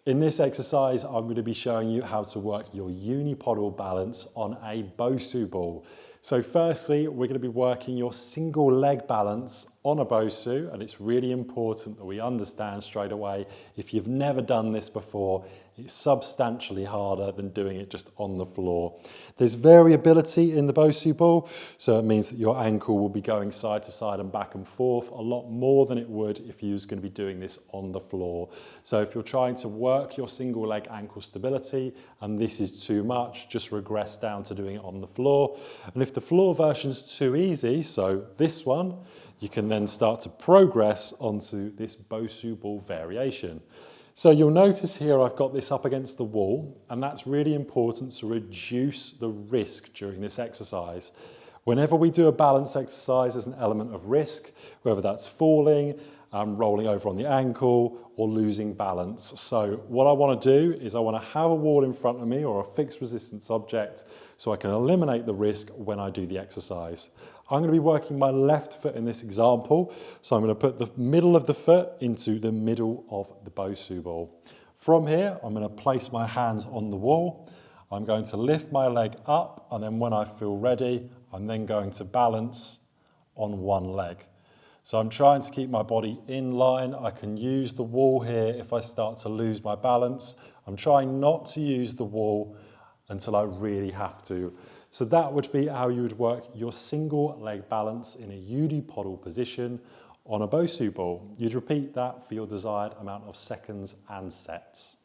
In this exercise, I'm going to be showing you how to work your unipodal balance on a Bosu ball. So firstly, we're going to be working your single leg balance on a Bosu, and it's really important that we understand straight away, if you've never done this before, it's substantially harder than doing it just on the floor. There's variability in the Bosu ball, so it means that your ankle will be going side to side and back and forth a lot more than it would if you was going to be doing this on the floor. So if you're trying to work your single leg ankle stability and this is too much, just regress down to doing it on the floor. And if the floor version is too easy, so this one, you can then start to progress onto this Bosu ball variation. So you'll notice here I've got this up against the wall, and that's really important to reduce the risk during this exercise. Whenever we do a balance exercise, there's an element of risk, whether that's falling, rolling over on the ankle, or losing balance. So what I want to do is I want to have a wall in front of me or a fixed resistance object so I can eliminate the risk when I do the exercise. I'm going to be working my left foot in this example, so I'm going to put the middle of the foot into the middle of the Bosu ball. From here, I'm going to place my hands on the wall. I'm going to lift my leg up, and then when I feel ready, I'm then going to balance on one leg. So I'm trying to keep my body in line. I can use the wall here if I start to lose my balance. I'm trying not to use the wall until I really have to. So that would be how you would work your single leg balance in a unipodal position on a Bosu ball. You'd repeat that for your desired amount of seconds and sets.